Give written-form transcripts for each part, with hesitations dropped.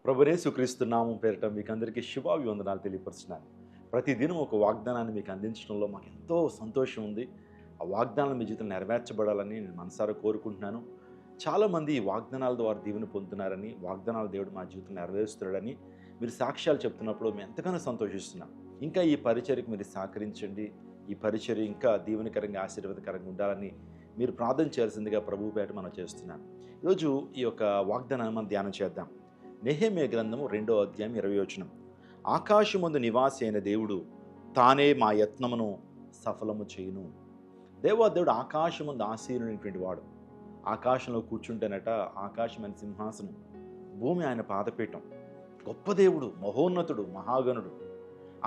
ప్రభువే యేసుక్రీస్తు నామం పేరిట మీకు అందరికీ శుభాభివందనాలు తెలియపరుస్తున్నాను. ప్రతిదినం ఒక వాగ్దానాన్ని మీకు అందించడంలో మాకు ఎంతో సంతోషం ఉంది. ఆ వాగ్దానం మీ జీవితంలో నెరవేర్చబడాలని నేను మనసారా కోరుకుంటున్నాను. చాలామంది ఈ వాగ్దానాల ద్వారా దీవెన పొందుతున్నారని, వాగ్దానాలు దేవుడు మా జీవితం నెరవేరుస్తున్నాడని మీరు సాక్ష్యాలు చెప్తున్నప్పుడు మేము ఎంతగానో సంతోషిస్తున్నాం. ఇంకా ఈ పరిచర్యకు మీరు సహకరించండి. ఈ పరిచర్య ఇంకా దీవెనకరంగా ఆశీర్వాదకరంగా ఉండాలని మీరు ప్రార్థన చేయాల్సిందిగా ప్రభువు పేట మనం చేస్తున్నాను. ఈరోజు ఈ యొక్క వాగ్దానాన్ని మనం ధ్యానం చేద్దాం. నెహెమ్యా గ్రంథము 2వ అధ్యాయం 20వ వచనం. ఆకాశమందు నివాసి అయిన దేవుడు తానే మా యత్నమును సఫలము చేయును. దేవుడు ఆకాశమందు ఆసీనుడైనటువంటి వాడు. ఆకాశంలో కూర్చుంటేనట ఆకాశమైన సింహాసనం, భూమి ఆయన పాదపీఠం. గొప్ప దేవుడు, మహోన్నతుడు, మహాగణుడు.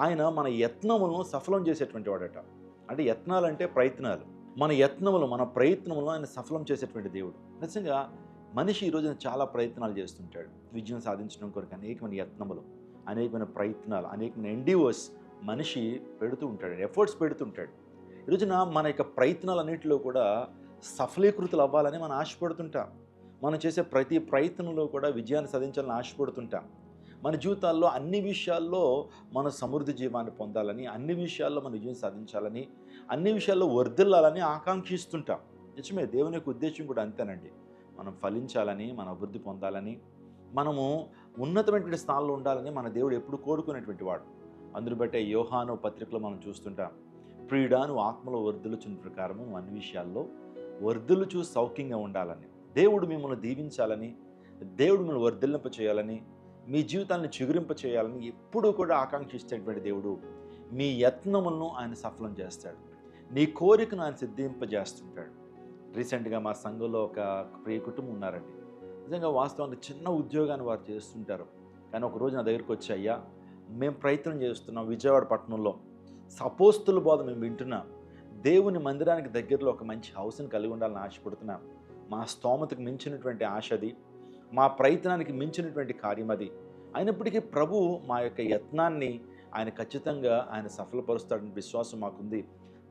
ఆయన మన యత్నములను సఫలం చేసేటువంటి వాడట. అంటే యత్నాలంటే ప్రయత్నాలు. మన యత్నములు, మన ప్రయత్నములు ఆయన సఫలం చేసేటువంటి దేవుడు. నిజంగా మనిషి ఈ రోజున చాలా ప్రయత్నాలు చేస్తుంటాడు. విజయం సాధించడం కొరకు అనేకమైన యత్నములు, అనేకమైన ప్రయత్నాలు, అనేకమైన ఎండివర్స్ మనిషి పెడుతూ ఉంటాడు, ఎఫర్ట్స్ పెడుతుంటాడు. ఈ రోజున మన యొక్క ప్రయత్నాలన్నింటిలో కూడా సఫలీకృతులు అవ్వాలని మనం ఆశపడుతుంటాం. మనం చేసే ప్రతి ప్రయత్నంలో కూడా విజయాన్ని సాధించాలని ఆశపడుతుంటాం. మన జీవితాల్లో అన్ని విషయాల్లో మన సమృద్ధి జీవాన్ని పొందాలని, అన్ని విషయాల్లో మన విజయం సాధించాలని, అన్ని విషయాల్లో వర్ధిల్లాలని ఆకాంక్షిస్తుంటాం. నిజమే, దేవుని యొక్క ఉద్దేశం కూడా అంతేనండి. మనం ఫలించాలని, మన అభివృద్ధి పొందాలని, మనము ఉన్నతమైనటువంటి స్థానంలో ఉండాలని మన దేవుడు ఎప్పుడు కోరుకునేటువంటి వాడు. అందును బట్టే యోహాను పత్రికలో మనం చూస్తుంటాం, ప్రియుడా నువ్వు ఆత్మలో వర్ధిల్లుచున్న ప్రకారము అన్ని విషయాల్లో వర్ధిల్లుచూ సౌఖ్యంగా ఉండాలని, దేవుడు మిమ్మల్ని దీవించాలని, దేవుడు మిమ్మల్ని వర్ధిల్లింప చేయాలని, మీ జీవితాన్ని చిగురింప చేయాలని ఎప్పుడూ కూడా ఆకాంక్షించేటువంటి దేవుడు. మీ యత్నములను ఆయన సఫలం చేస్తాడు. నీ కోరికను ఆయన సిద్ధింపజేస్తుంటాడు. రీసెంట్గా మా సంఘంలో ఒక ప్రియ కుటుంబం ఉన్నారండి. నిజంగా వాస్తవానికి చిన్న ఉద్యోగాన్ని వారు చేస్తుంటారు. కానీ ఒక రోజు నా దగ్గరికి వచ్చి, అయ్యా మేము ప్రయత్నం చేస్తున్నాం విజయవాడ పట్టణంలో, అపోస్తుల బోధ మేము వింటున్నాం, దేవుని మందిరానికి దగ్గరలో ఒక మంచి హౌస్ని కలిగి ఉండాలని ఆశపడుతున్నాం. మా స్తోమతకు మించినటువంటి ఆశ అది, మా ప్రయత్నానికి మించినటువంటి కార్యం అది. అయినప్పటికీ ప్రభు మా యొక్క యత్నాన్ని ఆయన ఖచ్చితంగా ఆయన సఫలపరుస్తాడని విశ్వాసం మాకుంది.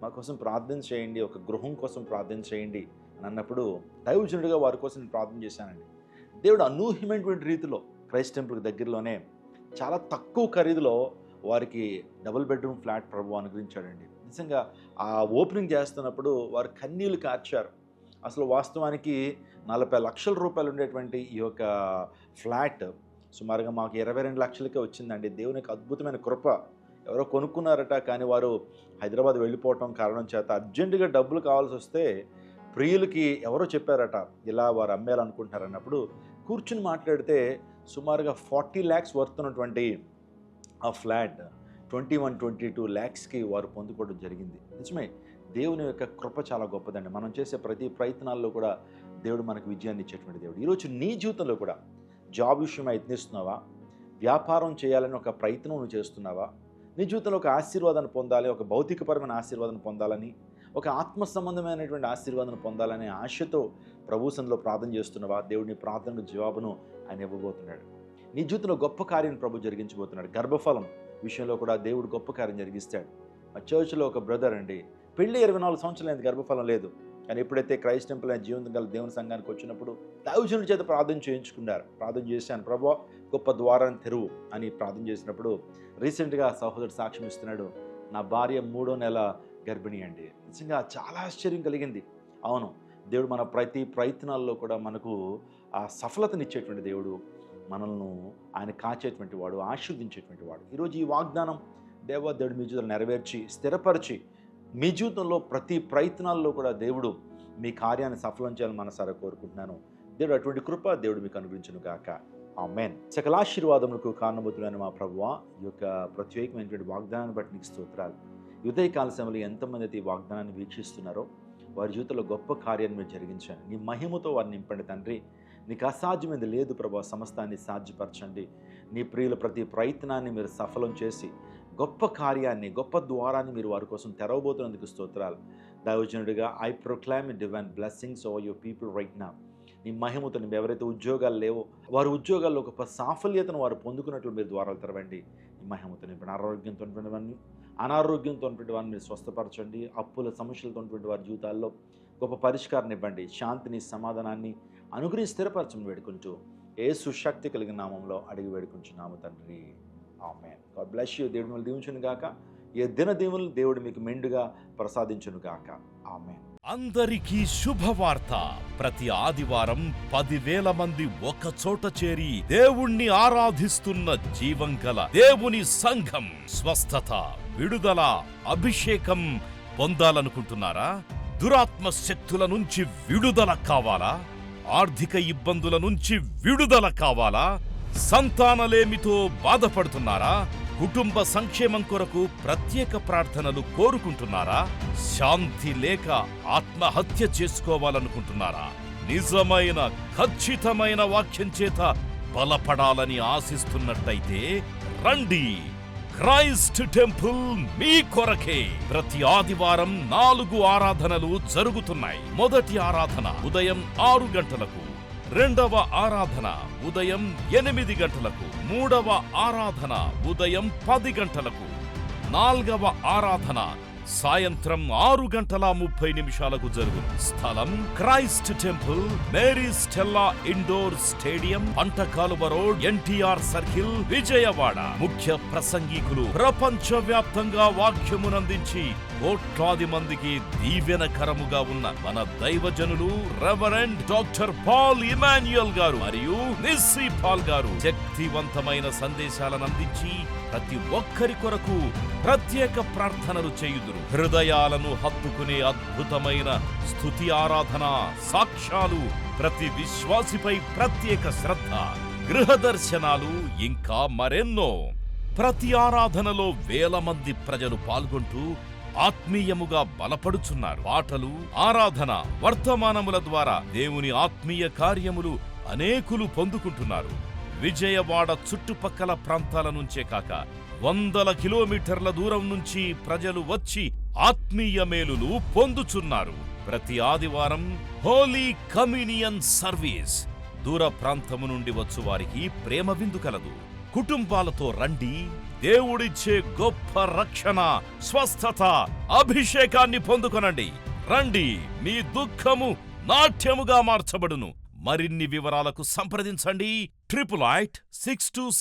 మా కోసం ప్రార్థన చేయండి, ఒక గృహం కోసం ప్రార్థన చేయండి అని అన్నప్పుడు దైవజనుడిగా వారి కోసం నేను ప్రార్థన చేశానండి. దేవుడు అనూహ్యమైనటువంటి రీతిలో క్రైస్ట్ టెంపుల్కి దగ్గరలోనే చాలా తక్కువ ఖరీదులో వారికి డబుల్ బెడ్రూమ్ ఫ్లాట్ ప్రభు అనుగ్రహించాడండి. నిజంగా ఆ ఓపెనింగ్ చేస్తున్నప్పుడు వారు కన్నీళ్లు కార్చారు. అసలు వాస్తవానికి 40 లక్షల రూపాయలు ఉండేటువంటి ఈ యొక్క ఫ్లాట్ సుమారుగా మాకు 22 లక్షలకే వచ్చిందండి. దేవుని యొక్క అద్భుతమైన కృప. ఎవరో కొనుక్కున్నారట, కానీ వారు హైదరాబాద్ వెళ్ళిపోవటం కారణం చేత అర్జెంటుగా డబ్బులు కావాల్సి వస్తే ప్రియులకి ఎవరో చెప్పారట, ఇలా వారు అమ్మేయాలనుకుంటున్నారు అన్నప్పుడు కూర్చుని మాట్లాడితే సుమారుగా 40 lakhs వర్త్ ఉన్నటువంటి ఆ ఫ్లాట్ 21-22 lakhsకి వారు పొందుకోవడం జరిగింది. నిజమే, దేవుని యొక్క కృప చాలా గొప్పదండి. మనం చేసే ప్రతి ప్రయత్నాల్లో కూడా దేవుడు మనకు విజయాన్ని ఇచ్చేటువంటి దేవుడు. ఈరోజు నీ జీవితంలో కూడా జాబ్ విషయమై యత్నిస్తున్నావా? వ్యాపారం చేయాలని ఒక ప్రయత్నం నువ్వు చేస్తున్నావా? నీ జీవితంలో ఒక ఆశీర్వాదాన్ని పొందాలి, ఒక భౌతికపరమైన ఆశీర్వాదాన్ని పొందాలని, ఒక ఆత్మ సంబంధమైనటువంటి ఆశీర్వాదాన్ని పొందాలనే ఆశతో ప్రభు సన్నిధిలో ప్రార్థన చేస్తున్నావా? దేవుడిని ప్రార్థనకు జవాబును ఆయన ఇవ్వబోతున్నాడు. నీ జీవితంలో గొప్ప కార్యం ప్రభు జరిగించబోతున్నాడు. గర్భఫలం విషయంలో కూడా దేవుడు గొప్ప కార్యం జరిగిస్తాడు. మా చర్చ్లో ఒక బ్రదర్ అండి, పెళ్ళి 24 సంవత్సరాలు అయింది, గర్భఫలం లేదు. కానీ ఎప్పుడైతే క్రైస్ట్ టెంపుల్ అనే జీవితం గల దేవుని సంఘానికి వచ్చినప్పుడు దైవజనుడి చేత ప్రార్థన చేయించుకున్నారు. ప్రార్థన చేశాను, ప్రభువా గొప్ప ద్వారాన్ని తెరువు అని ప్రార్థన చేసినప్పుడు రీసెంట్గా సహోదరుడు సాక్ష్యం ఇస్తున్నాడు, నా భార్య 3వ నెల గర్భిణి అండి. నిజంగా చాలా ఆశ్చర్యం కలిగింది. అవును, దేవుడు మన ప్రతి ప్రయత్నాల్లో కూడా మనకు ఆ సఫలతనిచ్చేటువంటి దేవుడు, మనల్ని ఆయన కాచేటువంటి వాడు, ఆశీర్వదించేటువంటి వాడు. ఈరోజు ఈ వాగ్దానం దేవుడు మీ జీవితంలో నెరవేర్చి స్థిరపరిచి మీ జీవితంలో ప్రతి ప్రయత్నాల్లో కూడా దేవుడు మీ కార్యాన్ని సఫలం చేయాలని మనసారా కోరుకుంటున్నాను. దేవుడు అటువంటి కృప దేవుడు మీకు అనుగ్రహించును గాక. ఆమేన్. సకల ఆశీర్వాదములకు కారణభూతులైన మా ప్రభువా, ఈ యొక్క ప్రత్యేకమైనటువంటి వాగ్దానాన్ని బట్టి నీకు స్తోత్రాలు. ఉదయకాల సమయంలో ఎంతమంది అయితే ఈ వాగ్దానాన్ని వీక్షిస్తున్నారో వారి జీవితంలో గొప్ప కార్యాన్ని మీరు జరిగించండి. నీ మహిమతో వారిని నింపండి తండ్రి. నీకు అసాధ్యమైనది లేదు ప్రభు, సమస్తాన్ని సాధ్యపరచండి. నీ ప్రియుల ప్రతి ప్రయత్నాన్ని మీరు సఫలం చేసి గొప్ప కార్యాన్ని, గొప్ప ద్వారాన్ని మీరు వారి కోసం తెరవబోతున్నందుకు స్తోత్రాలు. దైవజనుడిగా I proclaim divine blessings over your people right now. నీ మహిమతో ఎవరైతే ఉద్యోగాలు లేవో వారి ఉద్యోగాల్లో గొప్ప సాఫల్యతను వారు పొందుకున్నట్లు మీరు ద్వారాలు తెరవండి. నీ మహిమతో నింపండి. ఆరోగ్యంతో వారిని, అనారోగ్యంతో వారిని మీరు స్వస్థపరచండి. అప్పుల సమస్యలతో వారి జీవితాల్లో గొప్ప పరిష్కారాన్ని ఇవ్వండి. శాంతిని, సమాధానాన్ని అనుగ్రహించి స్థిరపరచమని వేడుకుంటూ యేసు శక్తి కలిగిన నామంలో అడిగి వేడుకుంటున్నాము తండ్రి, ఆమేన్. God bless you. దేవుడు మిమ్మల్ని దీవించును గాక. ఈ దిన దీవులు దేవుడు మీకు మెండుగా ప్రసాదించును గాక. ఆమేన్. అందరికీ శుభవార్త. ప్రతి ఆదివారం 10,000 మంది ఒక చోట చేరి దేవుణ్ణి ఆరాధిస్తున్న జీవం గల దేవుని సంఘం. స్వస్థత, విడుదల, అభిషేకం పొందాలనుకుంటున్నారా? దురాత్మ శక్తుల నుంచి విడుదల కావాలా? ఆర్థిక ఇబ్బందుల నుంచి విడుదల కావాలా? సంతానలేమితో బాధపడుతున్నారా? కుటుంబ సంక్షేమం కొరకు ప్రత్యేక ప్రార్థనలు కోరుకుంటున్నారా? శాంతి లేక ఆత్మహత్య చేసుకోవాలనుకుంటున్నారా? నిజమైన ఖచ్చితమైన వాక్యం చేత బలపడాలని ఆశిస్తున్నట్టయితే రండి. క్రైస్ట్ టెంపుల్ మీ కొరకే. ప్రతి ఆదివారం 4 ఆరాధనలు జరుగుతున్నాయి. మొదటి ఆరాధన ఉదయం 6 గంటలకు, రెండవ ఆరాధన ఉదయం 8 గంటలకు, మూడవ ఆరాధన ఉదయం 10 గంటలకు, నాల్గవ ఆరాధన సాయంత్రం 6:30 జరుగును. స్థలం Christ temple, Mary Stella indoor stadium, Pantakaluva road, NTR circle, Vijayawada. ముఖ్య ప్రసంగికులు ప్రపంచ వ్యాప్తంగా వాక్యమునందించి కోట్లాది మందికి దీవెనకరముగా ఉన్న మన దైవజనులు రెవరెండ్ డాక్టర్ పాల్ ఇమాన్యుయల్ గారు మరియు నిస్సీ పాల్ గారు శక్తివంతమైన సందేశాలను అందించి ప్రతి ఒక్కరి కొరకు ప్రత్యేక ప్రార్థనలు చేయుదురు. హృదయాలను హత్తుకునే అద్భుతమైన స్తుతి ఆరాధన సాక్ష్యాలు, ప్రతి విశ్వాసిపై ప్రత్యేక శ్రద్ధ, గృహ దర్శనాలు, ఇంకా మరెన్నో. ప్రతి ఆరాధనలో 1000 మంది ప్రజలు పాల్గొంటూ ఆత్మీయముగా బలపడుచున్నారు. పాటలు, ఆరాధన, వర్తమానముల ద్వారా దేవుని ఆత్మీయ కార్యములు అనేకులు పొందుకుంటున్నారు. విజయవాడ చుట్టుపక్కల ప్రాంతాల నుంచే కాక 100 కిలోమీటర్ల దూరం నుంచి ప్రజలు వచ్చి ఆత్మీయ మేలులు పొందుచున్నారు. ప్రతి ఆదివారం హోలీ కమ్యూనియన్ సర్వీస్. దూర ప్రాంతము నుండి వచ్చు వారికి ప్రేమ విందు కలదు. కుటుంబాలతో రండి. దేవుడిచ్చే గొప్ప రక్షణ, స్వస్థత, అభిషేకాన్ని పొందుకొనండి. రండి, మీ దుఃఖము నాట్యముగా మార్చబడును. మరిన్ని వివరాలకు సంప్రదించండి 888-627